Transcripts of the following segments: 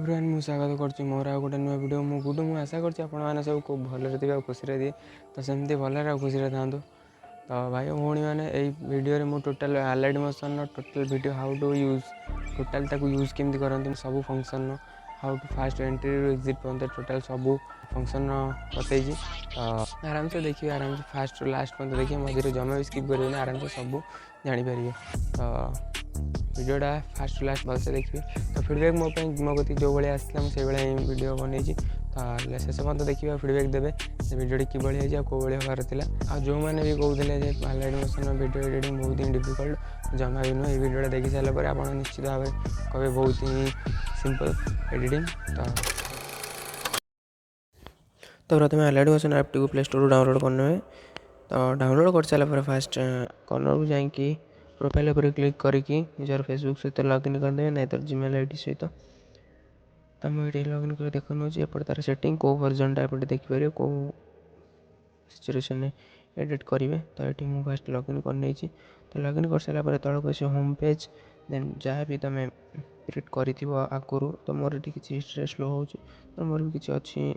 Everyone मु स्वागत कर मोर आ गोटे नुआ वीडियो मु गुडू मु आशा कर सब खूब भलरे थे खुशी दिए तो सेमती भलरे खुशी था। तो भाई भौणी मैंने वीडियो मु total alight motion total video how to use total ताको यूज केमती करते सब function how to fast entry exit point total सब फंक्शन बतई। तो आराम से देखिए आराम से फास्ट लास्ट पॉइंट देखिए मझे जमा भी स्किप करेंगे आराम से सब जानीपर। तो वीडियोटा फास्ट लास्ट भलसे देखिए। तो फीडबैक मो गति जो भाई आसला मुझे वीडियो बनई। तो शेष पर्यटन देखिए फीडबैक देवे वीडियो कि कौ भाई हबार था। जो मैंने भी कहते अलाइड मोशन वीडियो एडिटिंग बहुत ही डिफिकल्ट जमा भी नुह। वीडियो देखी सारापर आप निश्चित भाव कहे बहुत ही सिंपल एडिटिंग। तो प्रथम allied motion app T play store download करने। तो डाउनलोड कर सारापर फास्ट कर्नर को जाकि प्रोफाइल पर क्लिक करके निजर फेसबुक सहित लॉगिन करदे ना तो जीमेल आईडी सहित। तो मुझे लॉगिन कर देख एपटे तार सेटिंग कौ वर्जनटा एपटे देखिपर कौ सिचुएशन एडिट करेंगे। तो ये मुझे फास्ट लॉगिन कर। तो लॉगिन कर सारापर तौक आस होम पेज देन जहाँ भी तुम क्रिएट करू। तो मोर ये किसी हिस्ट्री स्लो हो तो मोर भी किसी अच्छी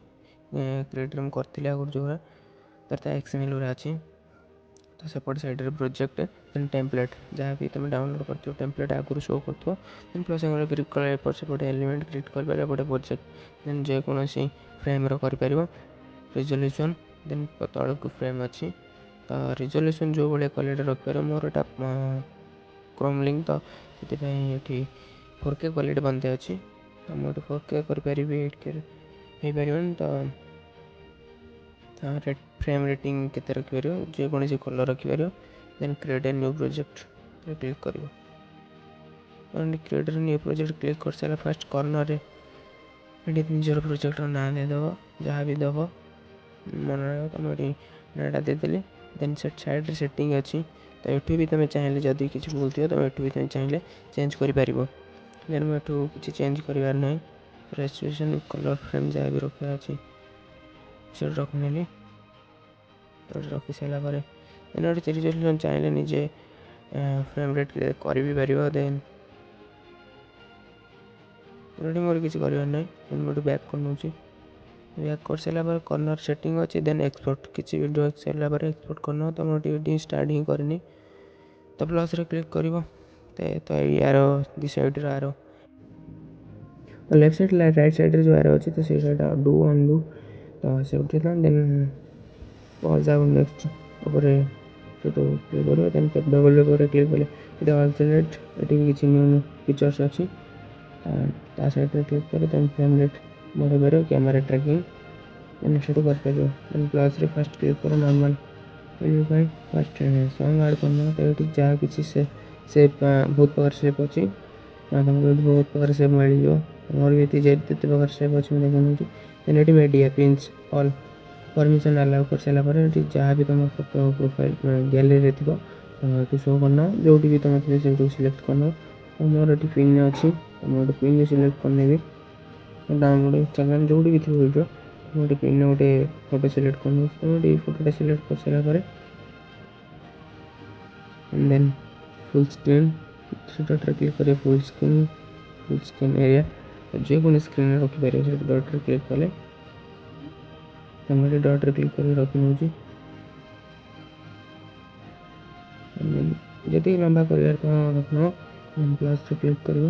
क्रिएटर मुझे करी आगुरी जो तर एक्सएमएल गुरा अच्छी। तो सेपट साइड प्रोजेक्ट देन टेम्पलेट जहाँ भी तुम डाउनलोड कर टेम्पलेट आगुरी शो कर प्लस क्लिक कर सेपटे एलिमेंट क्रिएट कर प्रोजेक्ट देन जेकोसी फ्रेम कर रिजोल्यूशन देन तौक फ्रेम अच्छी। तो रिजोल्यूशन जो भाई क्वालिटी रखिपर मोर एटा क्रोम लिंक। तो ये 4K क्वालिटी बनते अच्छी। तो मुझे 4K करें तो फ्रेम रेटिंग केते रखिपर जेकोसी कलर रखिपर then create a new project click कर क्रिएट न्यू प्रोजेक्ट क्लिक कर सारा फास्ट कर्नर ये निजर प्रोजेक्ट ना देदेव जहाँ भी देव मन रहा तुम ये नाटा देदेली देन साइड सेटिंग अच्छी। तो ये भी तुम चाहिए जदि किसी भूल थी तो ये भी तुम चाहिए चेंज कर देन मुझे किसी चेंज करार ना रेस्ट्रिक्शन कलर फ्रेम जहाँ भी रखा अच्छी से रखने। तो रखी सारापर देन गोटे रिजोल्यूशन चाहिए निजे फ्रेम रेट कर भी पार। देन मोर किसी करार ना मुझे बैक कर नौ बैक कर सारापर कर्नर सेटिंग अच्छी देन एक्सपोर्ट किसी वीडियो सारापर एक्सपोर्ट करना। तो मोटे वीडियो स्टार्ट ही करनी। तो प्लस रे क्लिक कर तो यार दी साइड आरो लेफ्ट साइड राइट साइड जो आरो अच्छी तो सी साइड डू अनडू। तो से उठेगा देन पॉज आउट नेक्स्ट ऊपर तो क्लिक कर देन डबल क्लिक कले ये अल्टरनेट ये किसी न्यू फीचर्स अच्छी। ता साइड क्लिक कर देन फ्रेम रेट बढ़े पार कैमेरा ट्रैकिंग देन से कर प्लस रे फास्ट क्लिक कर नॉर्मल फास्ट सॉन्ग ऐड करना। तो ये जहाँ किसी सेप बहुत प्रकार सेप अच्छी बहुत प्रकार सेप मिल मोर भी जिते प्रकार सेप अच्छी देखा देन ये media prints all permission allow कर सारापर जहाँ भी तुम फोटो प्रोफाइल गैलरी थी तो शो करना जो भी तुम थे से सिलेक्ट करना। तो मोर ये पिन अच्छी तो मुझे पिन सिलेक्ट करने भी डाउनलोड इंस्टाग्राम जो भी थी वीडियो मुझे पिन गोटे फोटो सिलेक्ट करना। तो मुझे फोटोटा सिलेक्ट कर सारापर then full screen dot click कर फुल स्क्रीन एरिया जेको स्क्रीन रखिपर से डॉट क्लिक कले तो मुझे डॉट क्लिक कर रखी नौ जी लंबा कर रखना प्लस क्लिक कर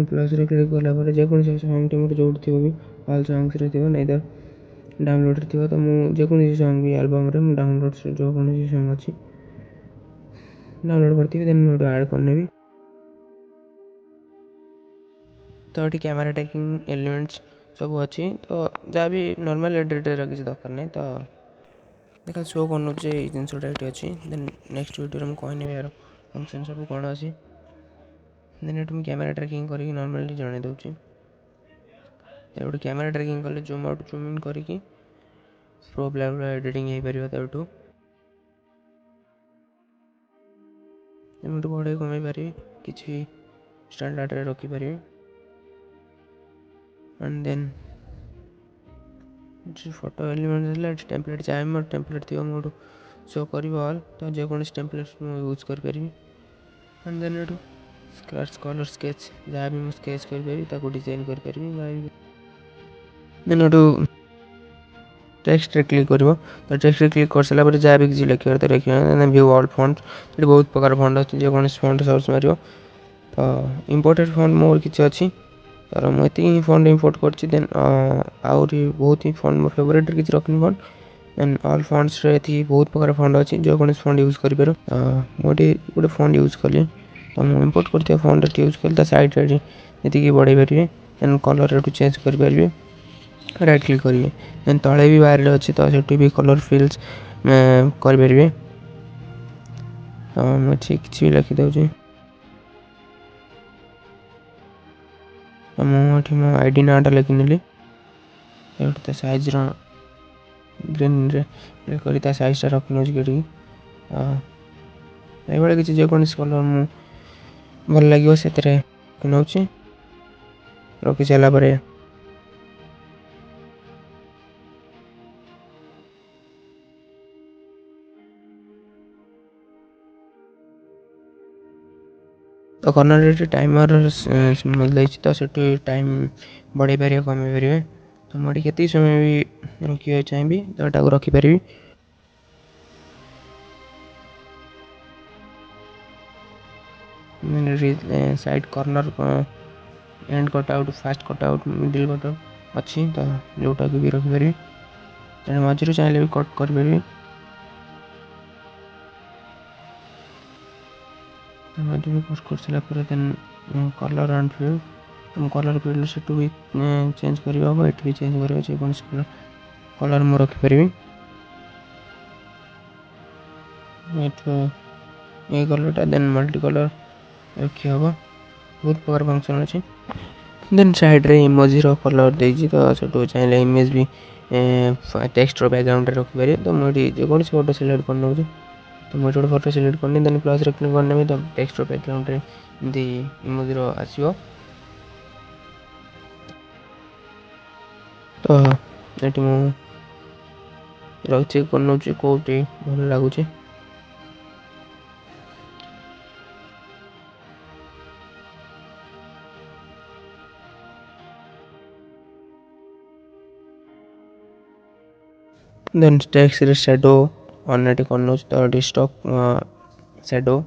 प्लस रे क्लिक कलापर जेकोसी सॉन्ग टी मोर जो थी भी ऑल सॉन्ग्स रे थी नहीं डाउनलोड थी तो मुझे जेकोसी सॉन्ग भी एल्बम रे डाउनलोड जो कौन सॉन्ग अच्छी डाउनलोड करती देन मुझे ऐड करने भी। तो ये कैमेरा टेकिंग एलिमेंट्स सब अच्छी। तो जहाँ भी नॉर्मल एडिटर किसी दरकार नहीं। तो देखा शो कर जिनसा ये अच्छी देन नेक्स्ट वीडियो में कहनी यार फंक्शन सब कौन अच्छी देन ये कैमेरा ट्रैकिंग करके नॉर्मली जन दूसरी गोटे कैमेरा ट्रैकिंग कले जूम आउट जूम इन करके प्रो लेवल एडिटिंग हो पार। तो बढ़े कमे पारि किसी स्टैंडर्ड रे रखी परिवे and then photo element template चाहिए मोर टेम्पलेट थी मोर शो कर ऑल तो जेकोसी टेम्पलेट यूज कर पारि एंड देन एटू स्क्रैच कलर स्केच जहाँ भी मुझे स्केच कर पारि डिजाइन कर पारि देन एटू टेक्स्ट रे क्लिक कर तो टेक्स्ट रे क्लिक कर सारा पर जहाँ भी किसी लिखे तो लिखे व्यू ऑल फॉन्ट ये बहुत प्रकार फॉन्ट अच्छी जेकोसी फॉन्ट सर्च मार तो इम्पोर्टेड फॉन्ट मोर किसी अच्छी तर मुझे फंड इम्पोर्ट कर देन आहरी बहुत ही फंड मोर फेवरेट किसी रखनी फंड देन ऑल फंड्स रे थी बहुत प्रकार फंड अच्छी जो कौन फंड यूज कर मुझे गोटे फंड यूज कली तो मुझे इम्पोर्ट कर फंड यूज कली साइड रे जी बढ़े पारे देन कलर रे चेंज कर राइट क्लिक करेंगे देन तले भी बाहर अच्छी तो से भी कलर फिल्स करेंगे तो मुझे किसी भी लिखिदे मुझे मो आईडी नाटा लिखिनी सैज ग्रीन रे कर सैजा रखी नौ ये किसी जेको कलर मु भल लगे से नौ रखी सारापर तो कर्नर टाइमर तो से टाइम बढ़े पारे कमे पारे तो मुझे केत समय भी रखा चाहिए तो यहाँ रखिपारि side corner and cut out fast cut out middle cut out अच्छी तो जोटा भी रखिपारि मझे चाहिए भी कट करें मझे भी कट कर सारापर then colour and field colour field से भी चेंज कर ये भी चेंज कर जेको कलर मुझे रखिपारि ये कलरटा देन मल्टी कलर रखी हम बहुत प्रकार फंक्शन अच्छी देन साइड रे इमोजी रो कलर देजी तो से चाहिए इमेज भी टेक्स्ट रो बैकग्राउंड रे रखिपारे तो मुझे जेकोसी फोटो सिलेक्ट कर नौ तो मुझे गोटे फोटो सिलेक्ट करनी देन प्लस रे क्लिक करने तो टेक्स्ट रो बैकग्राउंड रे एमती इमोजी रो आसीबो तो ये मु चेक कर नौ कौटी भल लगुच देन टेक्स्ट रे शैडो ऑन एटी कर नौ तो स्टॉक शैडो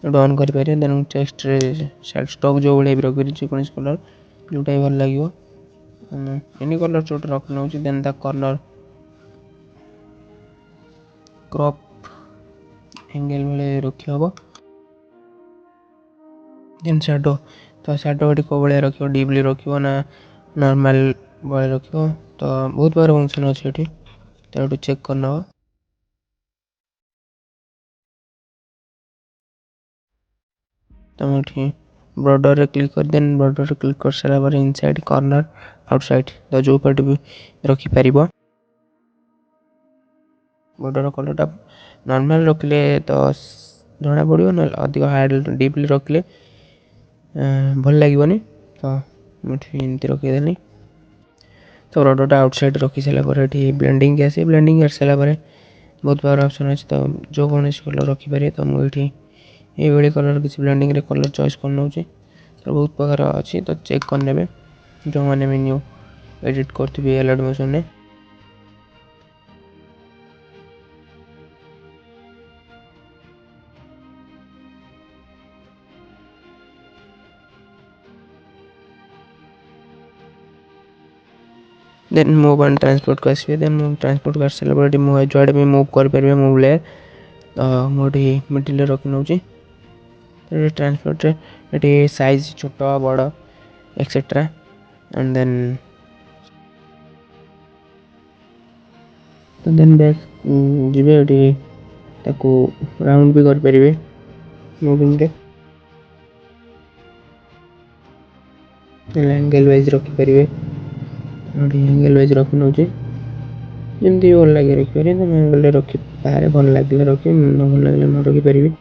ऑन कर पारे देन टेक्स्ट रे स्टॉक जो भाई भी रखी कौन कलर जोटा भी भल लगे एनी कलर छोटे रख नौ then the corner crop angle वाले रखी हम देन शैडो तो शैडो ये कौ भाई रख डीपली रख ना नॉर्मल भाई रख तो बहुत बार फंक्शन अच्छे ये तो चेक करना तो मुझे बॉर्डर रे क्लिक कर देन बॉर्डर रे क्लिक कर सारा पर इनसाइड कॉर्नर आउटसाइड तो जो पट भी रखी पार बॉर्डर कलरटा नॉर्मल रखले तो जना पड़ो ना अधिक हार्ड डीपली रखले भल लगे तो मुझे एमती रखीदेली तो बॉर्डरटा आउटसाइड रखी सारापर ये ब्लेंडिंग के आसे ब्लेंडिंग कर सारापर बहुत बार ऑप्शन अच्छे तो जो कौन कलर रखिपारे तो मुझे ये कलर किसी ब्लेंडिंग रे कलर चॉइस कर नौ तो बहुत प्रकार अच्छी तो चेक करने जो मैंने भी न्यू एडिट करी एलाइटमोशन ने देन मूव एंड ट्रांसपोर्ट को आसवे देन मूव ट्रांसपोर्ट कर सारापर मुझे जुआड़े भी मूव कर मूव लेयर तो मुझे मिडिल रखी नौ ट्रांसपोर्ट ये साइज छोट बड़ etcetera and then background भी करें मूविंग रे एंगल वाइज रखिपारे एंगल वाइज रखी नौ जमी भल लगे रखिपारे तो एंगल रखी पारे भल लगे रखी न भल लगे न रखिपारि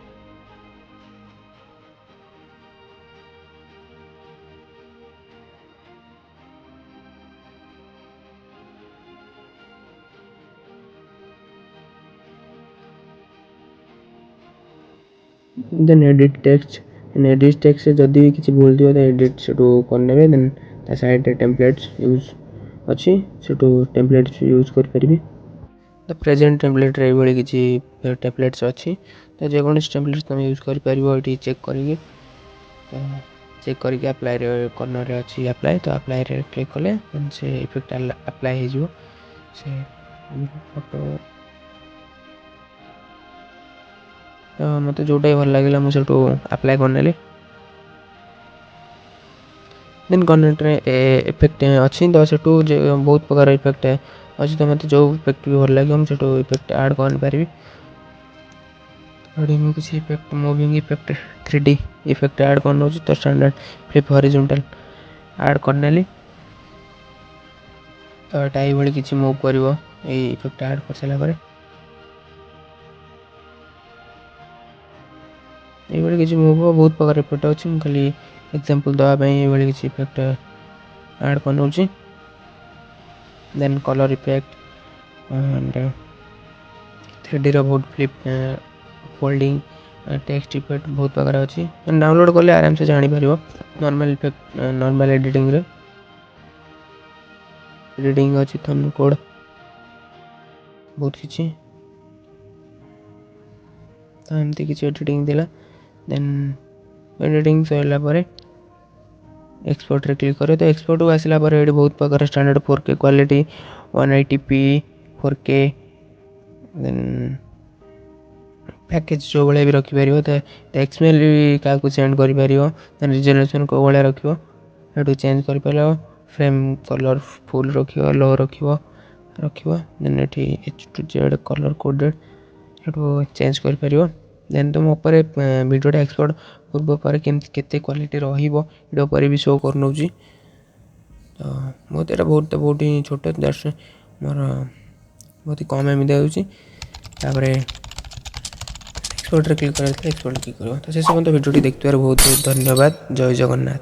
देन एडिट टेक्स्ट जदि भी किसी भूल थी एडिट से करने देन ता साइड टेम्पलेट्स यूज अच्छी से टेम्पलेट्स यूज करें। तो प्रेजेंट टेम्पलेट ये किसी टेम्पलेट्स अच्छी तो जेकोसी टेम्पलेट्स तुम यूज कर चेक करके अप्लाई कर्नर अच्छी अप्लाई तो अप्लाई क्लिक कले से इफेक्ट अप्लाई हो से फोटो तो मत जोटा भल लगे मुझे अप्लाई करनेली देन कर्नर इफेक्ट अच्छी तो से बहुत प्रकार इफेक्ट अच्छी तो मत जो इफेक्ट भी भल लगे मुझे इफेक्ट ऐड कर किसी effect moving effect 3D effect add कर तो स्टैंडर्ड फ्लिप हॉरिजॉन्टल ऐड करनेली तो ये किसी मूव कर इफेक्ट ऐड कर सारापर ये किसी मूव बहुत प्रकार इफेक्ट अच्छी खाली एग्जांपल दवाई ये किसी इफेक्ट ऐड कर then colour effect and 3D बहुत फ्लिप फोल्डिंग टेक्स्ट इफेक्ट बहुत प्रकार अच्छी डाउनलोड कले आराम से जापर normal effect normal editing editing अच्छी थंब कोड बहुत किसी तो एमती किसी एडिटिंग दिला देन एडिटिंग सरला एक्सपोर्ट रे क्लिक करे तो एक्सपोर्ट को आसला ये बहुत प्रकार standard 4K quality 180p 4K then package जो भाई भी रखिपर तो एक्समेल भी क्या सेंड कर रिजोल्यूशन को भाया रखो चेंज कर फ्रेम कलर फुल रख लो रख देन ये H2Z कलर कोडेड ये चेंज कर देन तुम ऊपर वीडियोटा एक्सपोर्ट पूर्व पर केते क्वालिटी रही भी शो कर नौची तो बहुत ये बहुत ही छोट दैट्स मोर बहुत ही कम एम दूसरी एक्सपोर्ट क्लिक कर एक्सपोर्ट क्लिक कर तो से भिडियो देखते बहुत बहुत धन्यवाद जय जगन्नाथ।